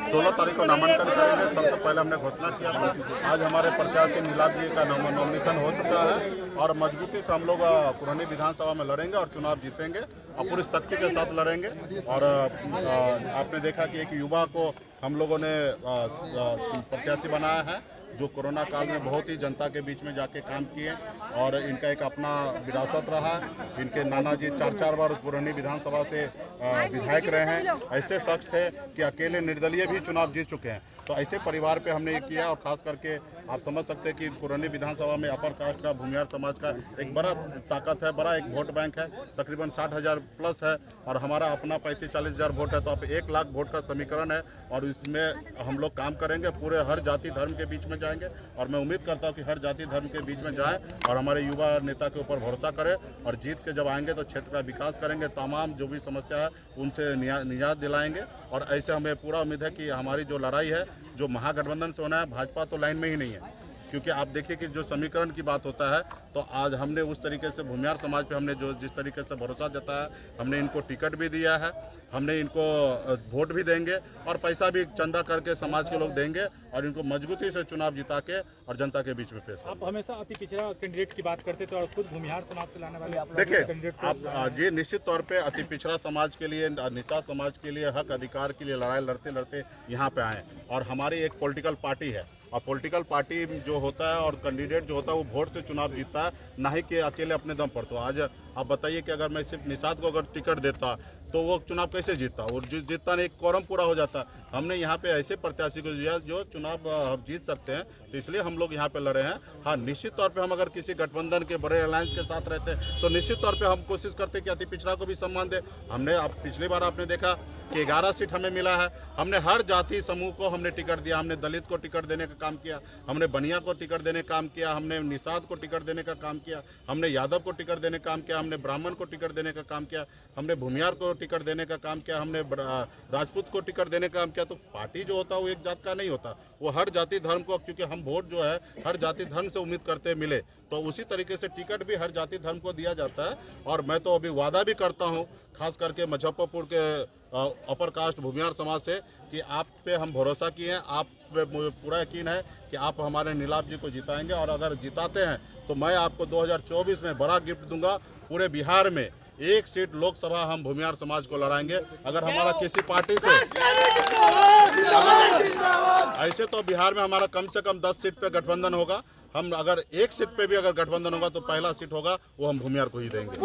16 तारीख को नामांकन करेंगे। सबसे पहले हमने घोषणा किया था। आज हमारे प्रत्याशी नीलाभ जी का नॉमिनेशन हो चुका है और मजबूती से हम लोग पुरानी विधानसभा में लड़ेंगे और चुनाव जीतेंगे और पूरी शक्ति के साथ लड़ेंगे। और आपने देखा कि एक युवा को हम लोगों ने प्रत्याशी बनाया है जो कोरोना काल में बहुत ही जनता के बीच में जाके काम किए और इनका एक अपना विरासत रहा। इनके नाना जी 4 बार पुरानी विधानसभा से विधायक रहे हैं। ऐसे शख्स थे कि अकेले निर्दलीय भी चुनाव जीत चुके हैं। तो ऐसे परिवार पे हमने ये किया और खास करके आप समझ सकते हैं कि पुरानी विधानसभा में अपर कास्ट का भूमिहार समाज का एक बड़ा ताकत है, बड़ा एक वोट बैंक है, तकरीबन 60,000 प्लस है और हमारा अपना 35-40 हज़ार वोट है। तो अब 1 लाख वोट का समीकरण है और इसमें हम लोग काम करेंगे, पूरे हर जाति धर्म के बीच में जाएंगे और मैं उम्मीद करता हूँ कि हर जाति धर्म के बीच में जाएं और हमारे युवा नेता के ऊपर भरोसा करें और जीत के जब आएंगे तो क्षेत्र का विकास करेंगे, तमाम जो भी समस्या है उनसे निजात दिलाएंगे। और ऐसे हमें पूरा उम्मीद है कि हमारी जो लड़ाई है जो महागठबंधन से होना है, भाजपा तो लाइन में ही नहीं है, क्योंकि आप देखिए कि जो समीकरण की बात होता है तो आज हमने उस तरीके से भूमिहार समाज पे हमने जो जिस तरीके से भरोसा जताया, हमने इनको टिकट भी दिया है, हमने इनको वोट भी देंगे और पैसा भी चंदा करके समाज के लोग देंगे और इनको मजबूती से चुनाव जिता के और जनता के बीच में पेश। आप हमेशा अति पिछड़ा कैंडिडेट की बात करते थे और खुद भूमिहार समाज से लाने वाले देखिए आप ये निश्चित तौर पे अति पिछड़ा समाज के लिए, निषाद समाज के लिए, हक अधिकार के लिए लड़ाई लड़ते लड़ते यहाँ पे आए और हमारी एक पॉलिटिकल पार्टी है और पॉलिटिकल पार्टी जो होता है और कैंडिडेट जो होता है वो वोट से चुनाव जीतता है, ना ही कि अकेले अपने दम पर। तो आज आप बताइए कि अगर मैं सिर्फ निषाद को अगर टिकट देता तो वो चुनाव कैसे जीतता, और जीतता नहीं, कोरम पूरा हो जाता। हमने यहाँ पे ऐसे प्रत्याशी को दिया जो चुनाव जीत सकते हैं, तो इसलिए हम लोग यहाँ पे लड़े हैं। हाँ, निश्चित तौर पे हम अगर किसी गठबंधन के बड़े अलायंस के साथ रहते हैं तो निश्चित तौर पे हम कोशिश करते हैं कि अति पिछड़ा को भी सम्मान दे। हमने पिछली बार आपने देखा कि 11 सीट हमें मिला है। हमने हर जाति समूह को हमने टिकट दिया, हमने दलित को टिकट देने का काम किया, हमने बनिया को टिकट देने का काम किया, हमने निषाद को टिकट देने का काम किया, हमने यादव को टिकट देने का काम किया, हमने ब्राह्मण को टिकट देने का काम किया, हमने भूमिहार को टिकट देने का काम किया, हमने राजपूत को टिकट देने का काम किया। तो पार्टी जो होता है वो एक जात का नहीं होता, वो हर जाति धर्म को, क्योंकि हम वोट जो है हर जाति धर्म से उम्मीद करते मिले, तो उसी तरीके से टिकट भी हर जाति धर्म को दिया जाता है। और मैं तो अभी वादा भी करता हूँ खास करके मुजफ्फरपुर के अपर कास्ट भूमिहार समाज से कि आप पे हम भरोसा किए हैं, आप पे मुझे पूरा यकीन है कि आप हमारे नीलाभ जी को जिताएंगे और अगर जिताते हैं तो मैं आपको 2024 में बड़ा गिफ्ट दूंगा। पूरे बिहार में 1 सीट लोकसभा हम भूमिहार समाज को लड़ाएंगे। अगर हमारा किसी पार्टी से ऐसे तो बिहार में हमारा कम से कम 10 सीट पे गठबंधन होगा। हम अगर 1 सीट पे भी अगर गठबंधन होगा तो पहला सीट होगा वो हम भूमिहार को ही देंगे।